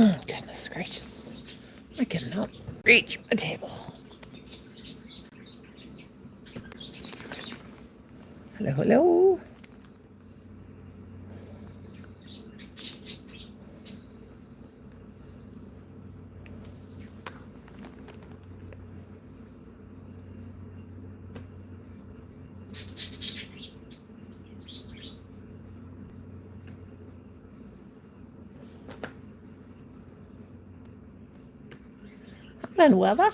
Oh, goodness gracious. I cannot reach my table. Hello, hello. Weather?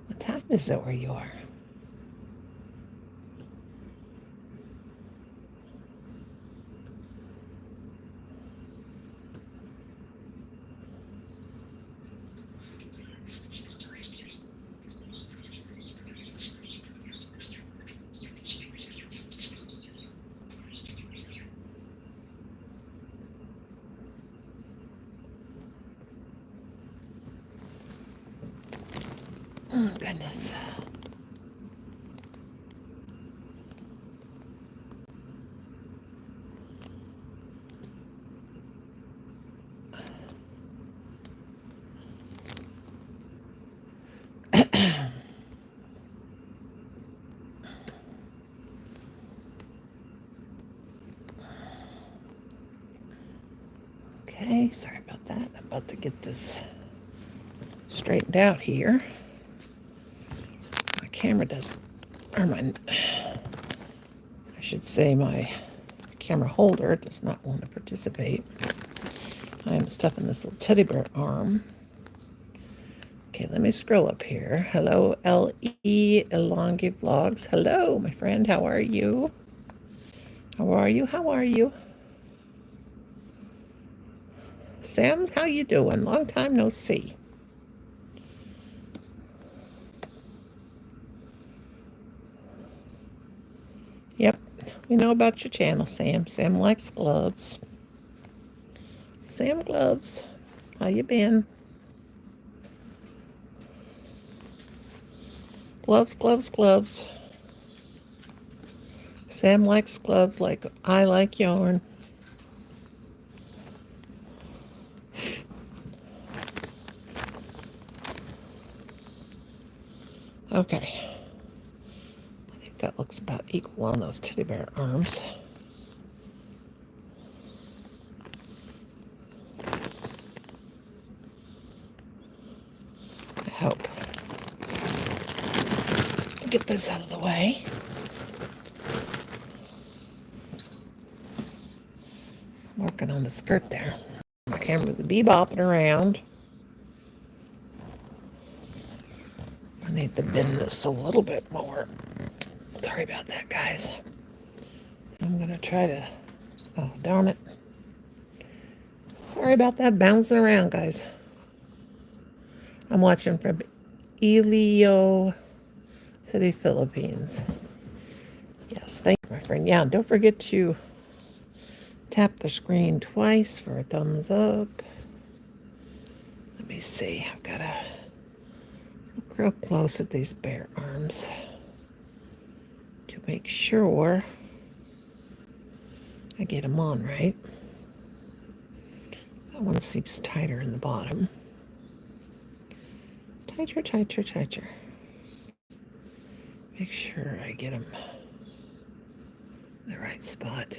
What time is it where you are? Oh, goodness. Okay, sorry about that. I'm about to get this straightened out here. My camera does, or my, I should say my camera holder does not want to participate. I am stuffing this little teddy bear arm. Okay, let me scroll up here. Hello, L.E. Elongi Vlogs. Hello, my friend. How are you? How are you? How are you? Sam, how you doing? Long time no see. Yep, we know about your channel, Sam. Sam likes gloves. Sam Gloves, how you been? Gloves, gloves, gloves. Sam likes gloves like I like yarn. Okay. I think that looks about equal on those teddy bear arms. I hope. Get this out of the way. I'm working on the skirt there. My camera's bebopping around. I need to bend this a little bit more. Sorry about that, guys. I'm gonna try to, oh, darn it. Sorry about that bouncing around, guys. I'm watching from Iloilo City, Philippines. Yes, thank you, my friend. Yeah, don't forget to tap the screen twice for a thumbs up. Let me see. I've got to Look real close at these bare arms to make sure I get them on right. That one seems tighter in the bottom. Tighter, tighter, tighter. Make sure I get them in the right spot.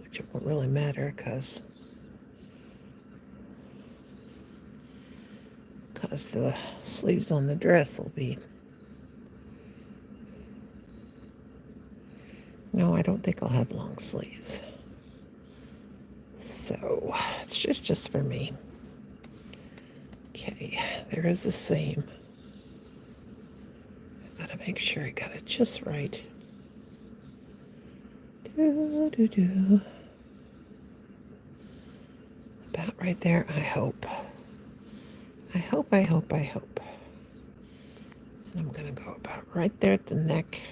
Which it won't really matter because the sleeves on the dress will be... No, I don't think I'll have long sleeves. So it's just for me. Okay, there is the seam. I've got to make sure I got it just right. About right there, I hope. I hope. I'm going to go about right there at the neck.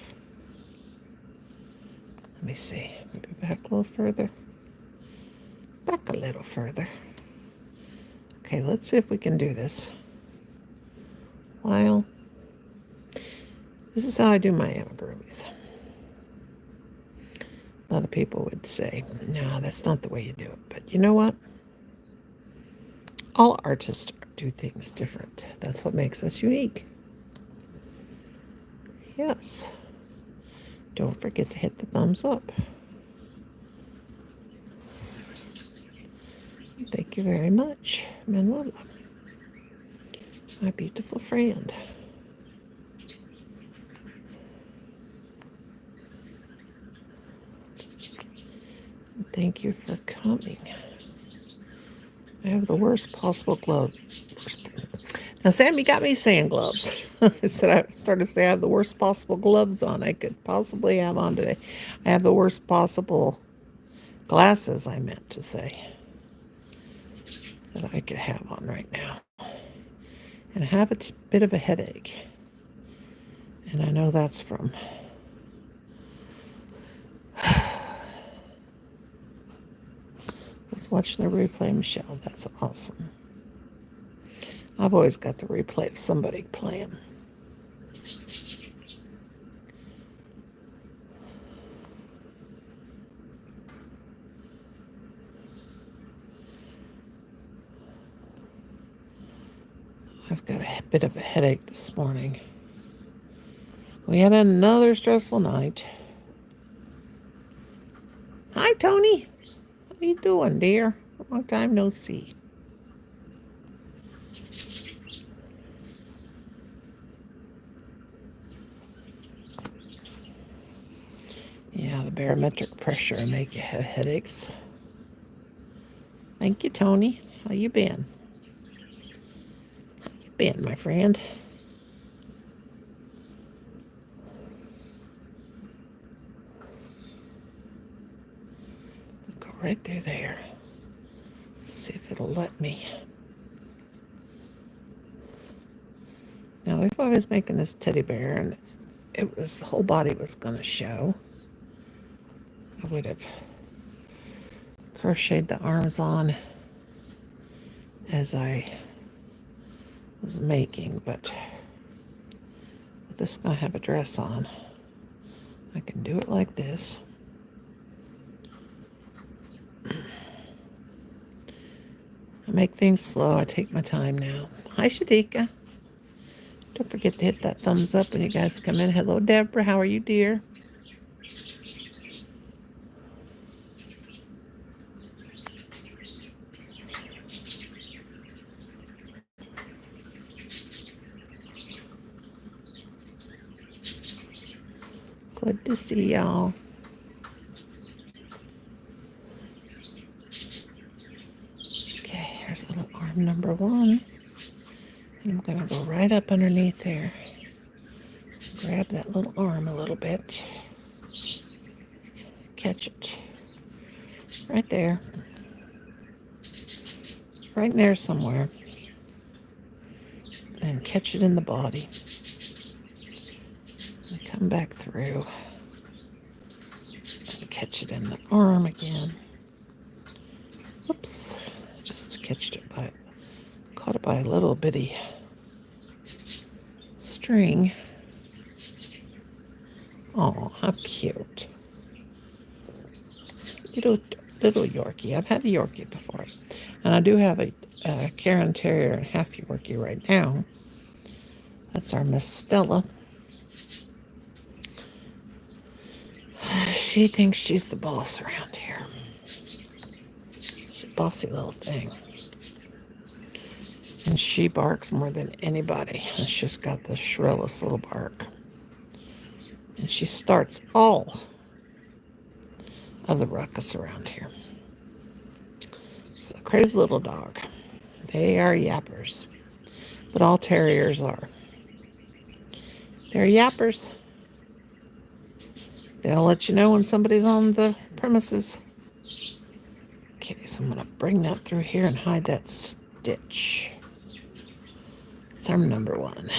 Let me see. Maybe back a little further. Back a little further. Okay, let's see if we can do this. Well, this is how I do my amigurumis. A lot of people would say, no, that's not the way you do it. But you know what? All artists do things different. That's what makes us unique. Yes. Don't forget to hit the thumbs up. Thank you very much, Manuela, my beautiful friend. Thank you for coming. I have the worst possible gloves. Now, Sammy got me saying gloves. I started to say I have the worst possible gloves on I could possibly have on today. I have the worst possible glasses, I meant to say, that I could have on right now. And I have a bit of a headache. And I know that's from I was watching the replay, Michelle. That's awesome. I've always got the replay of somebody playing. I've got a bit of a headache this morning. We had another stressful night. Hi, Tony. How you doing, dear? Long time no see. Yeah, the barometric pressure will make you have headaches. Thank you, Tony. How you been? How you been, my friend? Go right through there. See if it'll let me. Now, if I was making this teddy bear and it was the whole body was going to show, I would have crocheted the arms on as I was making, but with this going to have a dress on, I can do it like this. I make things slow. I take my time now. Hi, Shadika. Don't forget to hit that thumbs up when you guys come in. Hello, Deborah. How are you, dear? Good to see y'all. Okay, here's little arm number one. And I'm going to go right up underneath there. Grab that little arm a little bit. Catch it. Right there. Right in there somewhere. And catch it in the body. And come back through. And catch it in the arm again. Whoops. Just caught it by a little bitty string. Oh, how cute. Little Yorkie. I've had a Yorkie before. And I do have a Cairn Terrier and half Yorkie right now. That's our Miss Stella. She thinks she's the boss around here. She's a bossy little thing. And she barks more than anybody. And she's got the shrillest little bark. And she starts all of the ruckus around here. It's a crazy little dog. They are yappers. But all terriers are. They're yappers. They'll let you know when somebody's on the premises. Okay, so I'm going to bring that through here and hide that stitch. It's our number one.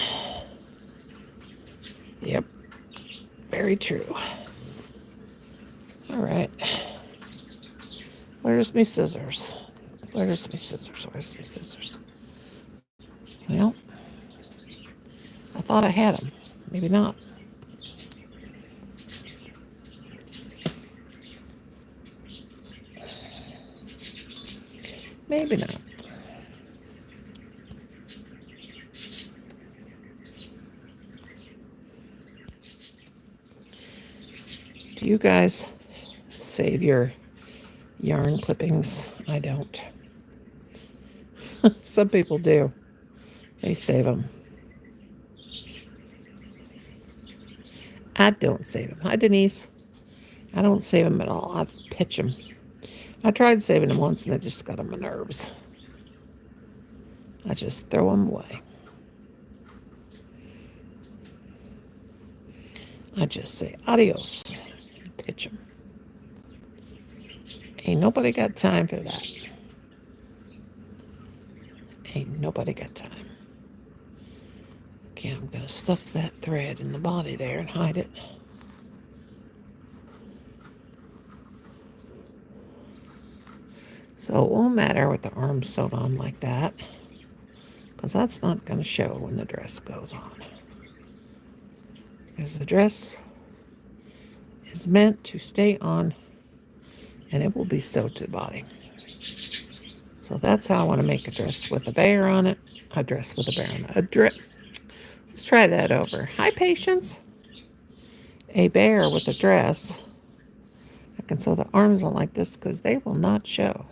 Yep, very true. All right. Where's my scissors? Where's my scissors? Where's my scissors? Well, I thought I had them. Maybe not. Maybe not. Do you guys save your yarn clippings? I don't. Some people do. They save them. I don't save them. Hi, Denise. I don't save them at all. I pitch them. I tried saving them once and I just got on my nerves. I just throw them away. I just say adios and pitch them. Ain't nobody got time for that. Ain't nobody got time. Okay, I'm going to stuff that thread in the body there and hide it. So it won't matter with the arms sewed on like that, because that's not going to show when the dress goes on. Because the dress is meant to stay on and it will be sewed to the body. So that's how I want to make a dress with a bear on it. A dress with a bear on it. Let's try that over. Hi, Patience. A bear with a dress. I can sew the arms on like this because they will not show.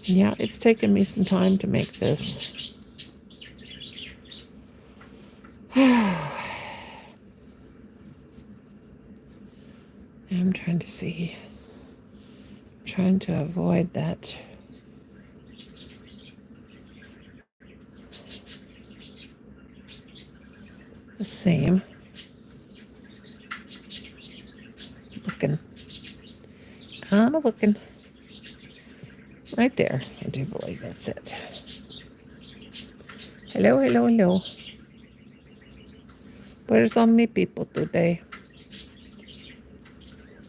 Yeah, it's taken me some time to make this. I'm trying to see. I'm trying to avoid that. The seam. Looking. I'm looking. Right there. I do believe that's it. Hello, hello, hello. Where's all me people today?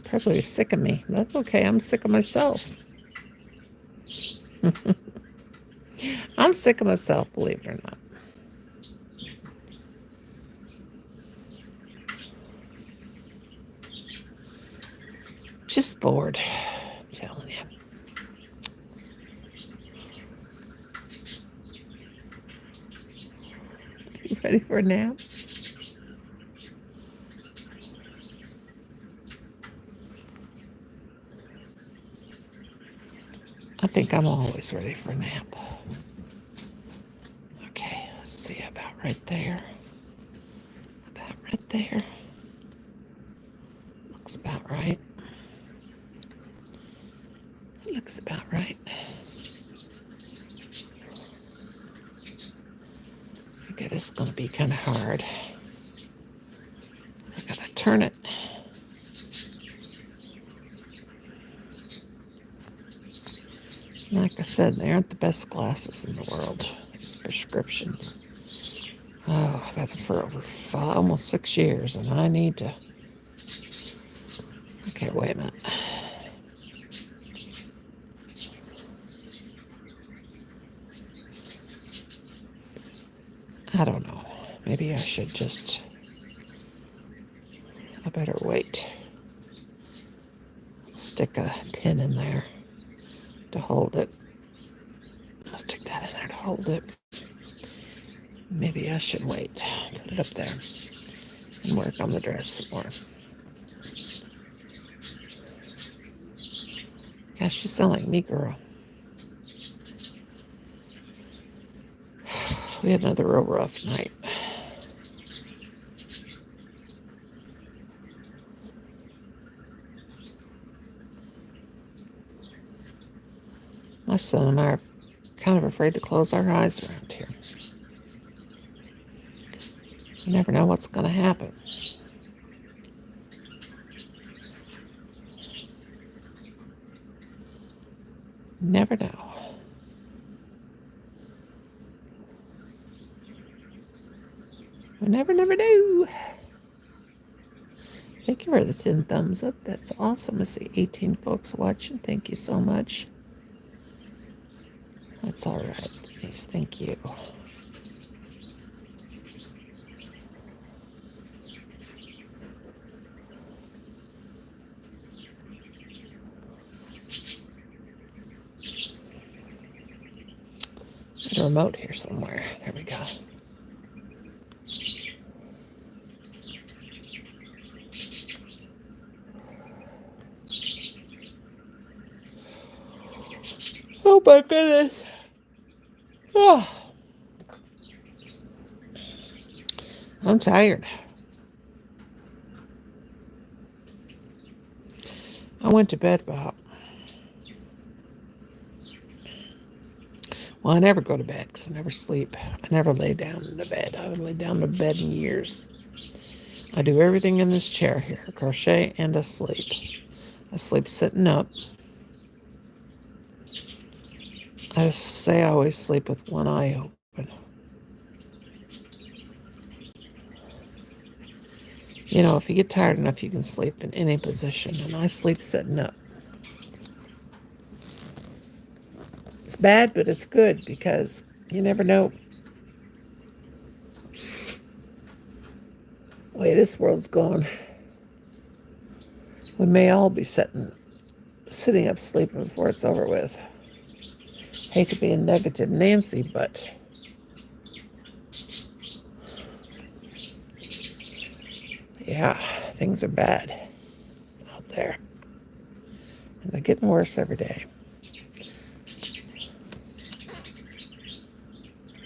Probably sick of me. That's okay. I'm sick of myself. I'm sick of myself, believe it or not. Just bored. I'm telling you. You ready for a nap? I think I'm always ready for a nap. Okay, let's see, about right there. About right there. Looks about right. It looks about right. Okay, this is going to be kind of hard. I got to turn it. Like I said, they aren't the best glasses in the world. These prescriptions. Oh, I've had them for over almost 6 years, and I need to... Okay, wait a minute. I don't know. Maybe I should just, I better wait. Stick a pin in there to hold it. I'll stick that in there to hold it. Maybe I should wait. Put it up there and work on the dress some more. Gosh, you sound like me, girl. We had another real rough night. My son and I are kind of afraid to close our eyes around here. You never know what's going to happen. Never know. We never do. Thank you for the 10 thumbs up. That's awesome. I see 18 folks watching. Thank you so much. That's all right, Denise. Thank you. There's a remote here somewhere. There we go. Oh my goodness. Oh. I'm tired. I went to bed about, well, I never go to bed because I never sleep. I never lay down in the bed. I haven't laid down in bed in years. I do everything in this chair here, crochet and I sleep. I sleep sitting up. I say I always sleep with one eye open. You know, if you get tired enough, you can sleep in any position, and I sleep sitting up. It's bad, but it's good because you never know. The way this world's going, we may all be sitting up sleeping before it's over with. Hate to be a negative Nancy, but yeah, things are bad out there. And they're getting worse every day.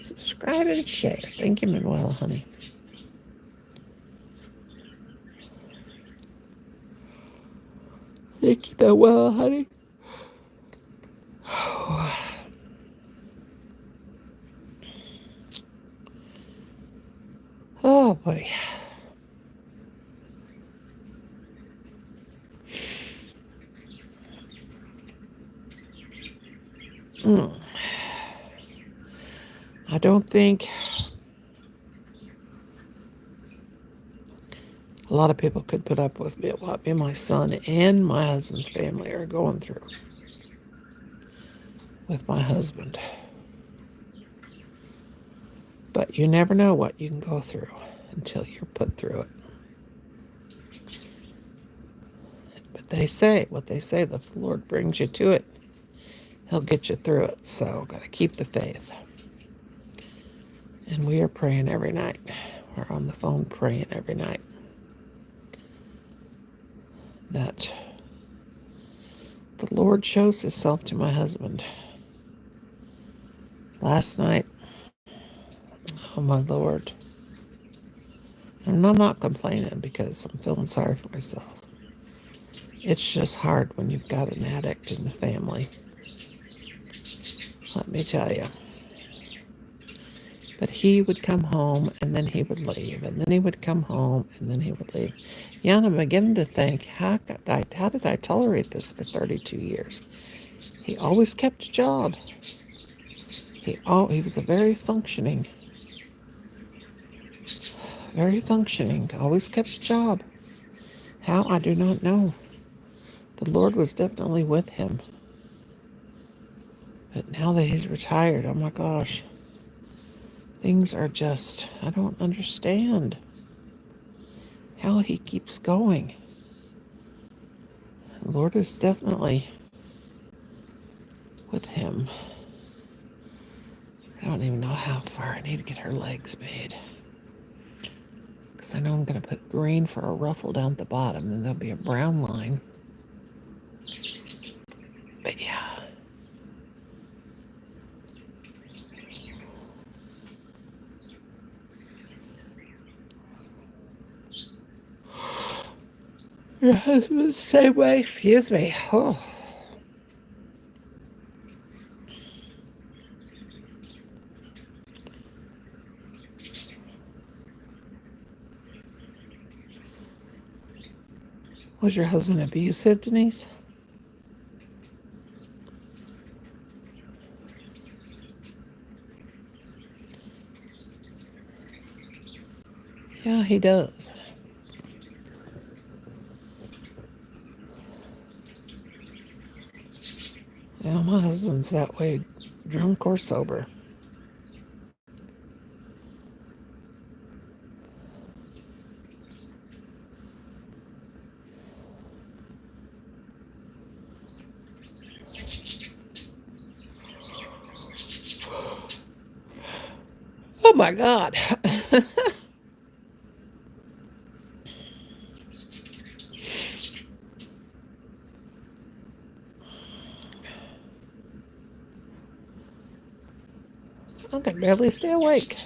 Subscribe and share. Thank you, Manuela, honey. Thank you, Manuela, honey. Oh, boy. I don't think a lot of people could put up with what me and my son and my husband's family are going through with my husband. But you never know what you can go through until you're put through it. But they say, the Lord brings you to it, He'll get you through it. So got to keep the faith. And we are praying every night. We're on the phone praying every night that the Lord shows Himself to my husband. Last night, oh my Lord. And I'm not complaining because I'm feeling sorry for myself. It's just hard when you've got an addict in the family. Let me tell you. But he would come home and then he would leave, and then he would come home and then he would leave. Yeah, and I'm beginning to think, how did I tolerate this for 32 years? He always kept a job. He was a very functioning, always kept a job. How? I do not know. The Lord was definitely with him. But now that he's retired, oh my gosh. Things are just, I don't understand how he keeps going. The Lord is definitely with him. I don't even know how far I need to get her legs made. Because I know I'm going to put green for a ruffle down at the bottom. Then there'll be a brown line. But yeah. Your husband's the same way. Excuse me. Oh. Was your husband abusive, Denise? Yeah, he does. Yeah, my husband's that way, drunk or sober. Oh my God. I can barely stay awake.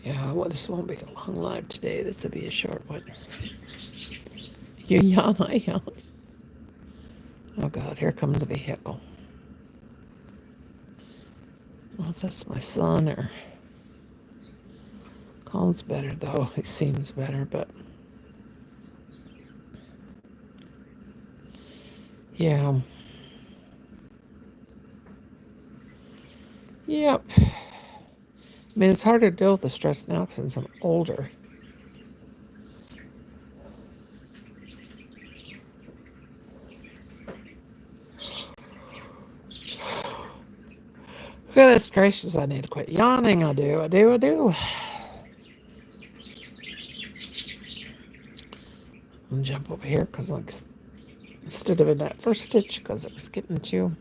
Yeah, well, this won't be a long live today. This will be a short one. You yawn, I yawn. Oh God, here comes a vehicle. Well, if that's my son, or Colin's better though. He seems better, but yeah. Yep. I mean, it's harder to deal with the stress now since I'm older. Goodness gracious, I need to quit yawning. I do. I'm gonna jump over here because, like, instead of in that first stitch, because it was getting too.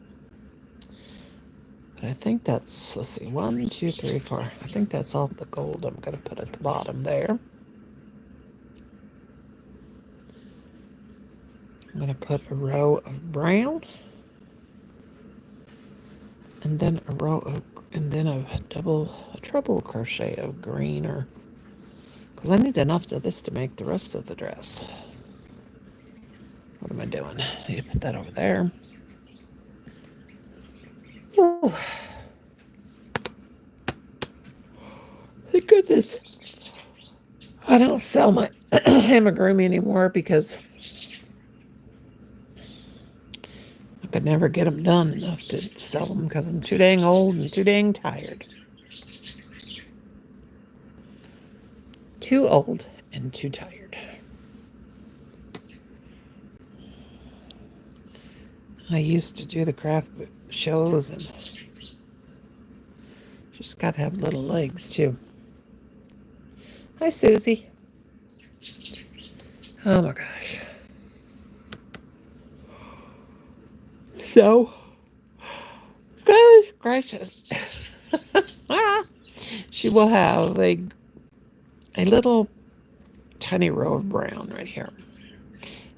But I think that's, let's see, 1, 2, 3, 4. I think that's all the gold I'm gonna put at the bottom there. I'm gonna put a row of brown, and then a row of, and then a treble crochet of green, or because I need enough of this to make the rest of the dress. What am I doing? I need to put that over there. Whew. Thank goodness I don't sell my amigurumi anymore because I could never get them done enough to sell them because I'm too dang old and too dang tired. Too old and too tired. I used to do the craft shows, and just got to have little legs too. Hi, Susie. Oh my gosh. So, goodness gracious. She will have a little tiny row of brown right here.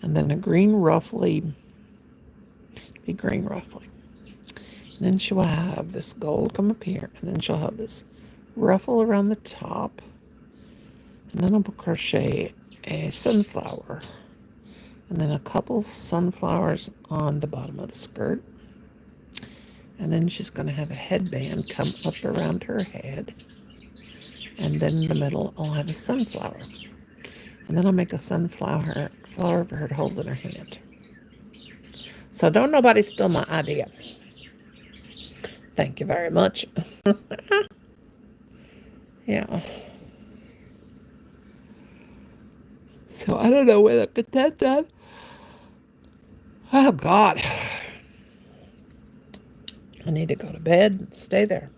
And then a green ruffly. Be green ruffly. And then she will have this gold come up here. And then she'll have this ruffle around the top. And then I'll crochet a sunflower. And then a couple sunflowers on the bottom of the skirt. And then she's going to have a headband come up around her head. And then in the middle, I'll have a sunflower. And then I'll make a sunflower flower for her to hold in her hand. So don't nobody steal my idea. Thank you very much. Yeah. So I don't know when I get that done. Oh, God. I need to go to bed and stay there.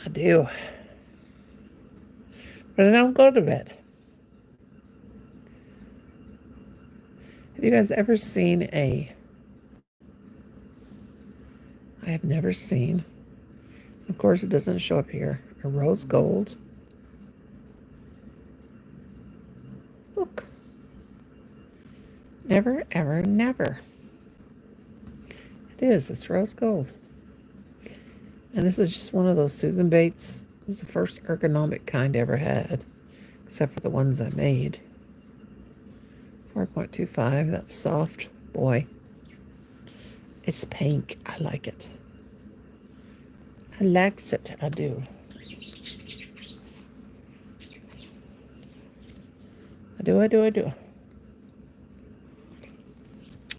I do. But I don't go to bed. Have you guys ever seen I have never seen, of course it doesn't show up here, a rose gold. Look. Never, ever, never. It is. It's rose gold. And this is just one of those Susan Bates. This is the first ergonomic kind I ever had, except for the ones I made. 4.25. That's soft. Boy. It's pink. I like it. I likes it. I do. I do.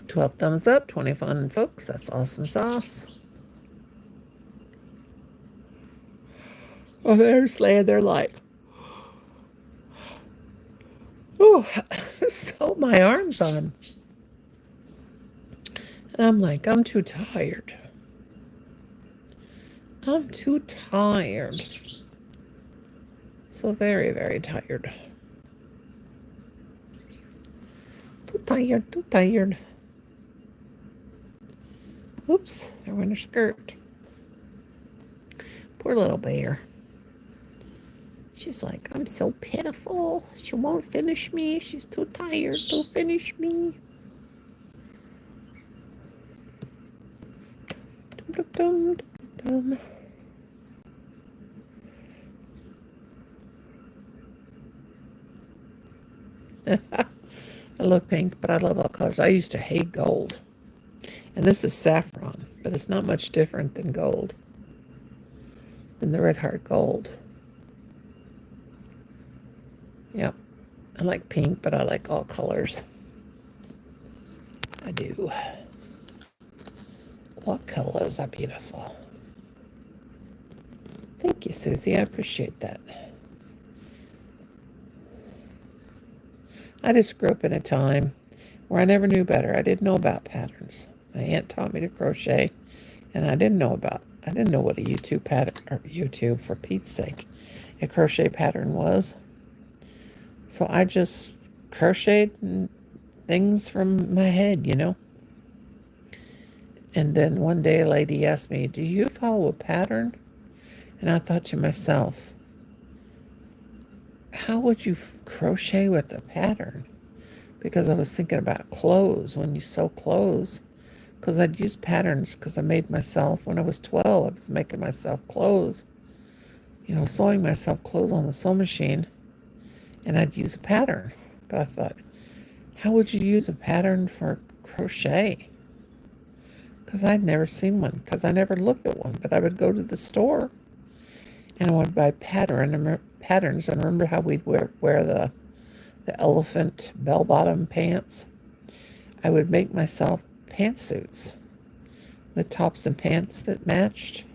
12 thumbs up, 20 fun, folks. That's awesome sauce. Oh, they're slaying their life. Oh, so my arm's on. And I'm like, I'm too tired. I'm too tired. So very, very tired. Too tired. Oops, I went her skirt. Poor little bear. She's like, I'm so pitiful. She won't finish me. She's too tired to finish me. Dum, dum, dum, dum. I look pink, but I love all colors. I used to hate gold. And this is saffron, but it's not much different than gold, than the Red Heart Gold. Yep. I like pink, but I like all colors. I do. What colors are beautiful? Thank you, Susie. I appreciate that. I just grew up in a time where I never knew better. I didn't know about patterns. My aunt taught me to crochet, and I didn't know what a YouTube pattern, or YouTube for Pete's sake, a crochet pattern was. So I just crocheted things from my head, you know. And then one day a lady asked me, do you follow a pattern? And I thought to myself, how would you crochet with a pattern? Because I was thinking about clothes, when you sew clothes. Because I'd use patterns because I made myself, when I was 12, I was making myself clothes. You know, sewing myself clothes on the sewing machine. And I'd use a pattern. But I thought, how would you use a pattern for crochet? Because I'd never seen one. Because I never looked at one. But I would go to the store and I would buy patterns. And remember how we'd wear the elephant bell-bottom pants? I would make myself pantsuits with tops and pants that matched.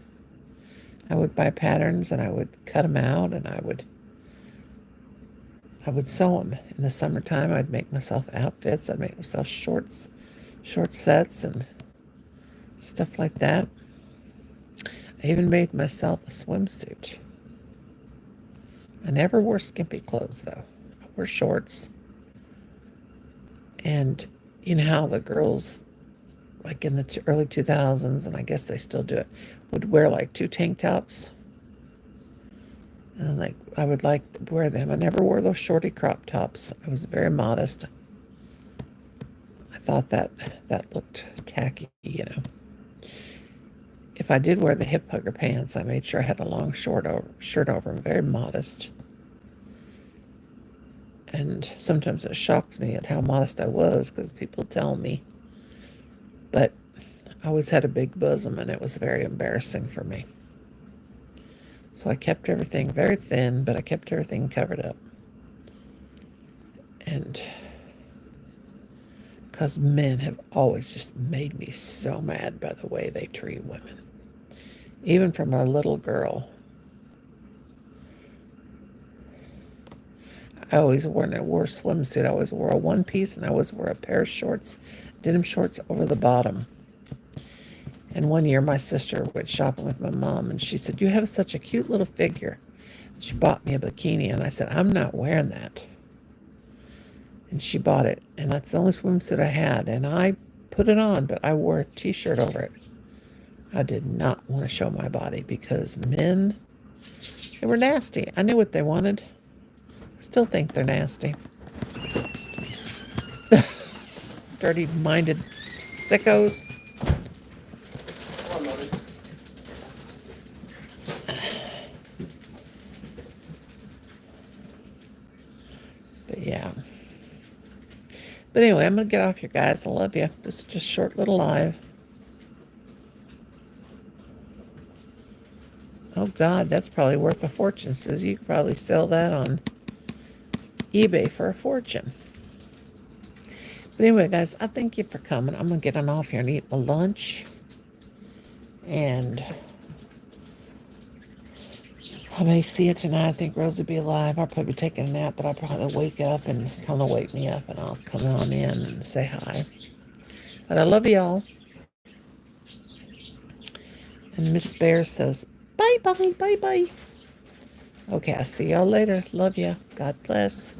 I would buy patterns and I would cut them out and I would sew them. In the summertime, I'd make myself outfits. I'd make myself short sets and stuff like that. I even made myself a swimsuit. I never wore skimpy clothes, though. I wore shorts. And you know how the girls, like in the early 2000s, and I guess they still do it, would wear like 2 tank tops? And I would like to wear them. I never wore those shorty crop tops. I was very modest. I thought that looked tacky, you know. If I did wear the hip hugger pants, I made sure I had a long shirt over them, very modest. And sometimes it shocks me at how modest I was because people tell me. But I always had a big bosom and it was very embarrassing for me. So I kept everything very thin, but I kept everything covered up. And because men have always just made me so mad by the way they treat women. Even from a little girl. I always wore a swimsuit. I always wore a one piece, and I always wore a pair of shorts, denim shorts over the bottom. And one year my sister went shopping with my mom, and she said, "You have such a cute little figure." She bought me a bikini, and I said, "I'm not wearing that." And she bought it, and that's the only swimsuit I had. And I put it on, but I wore a t-shirt over it. I did not want to show my body because men, they were nasty. I knew what they wanted. I still think they're nasty. Dirty-minded sickos. But yeah. But anyway, I'm going to get off here, guys. I love you. This is just a short little live. Oh, God, that's probably worth a fortune, Susie. You could probably sell that on eBay for a fortune. But anyway, guys, I thank you for coming. I'm going to get on off here and eat my lunch. And I may see it tonight. I think Rose will be alive. I'll probably be taking a nap, but I'll probably wake up and come to wake me up, and I'll come on in and say hi. But I love y'all. And Miss Bear says, bye-bye, bye-bye. Okay, I'll see y'all later. Love ya. God bless.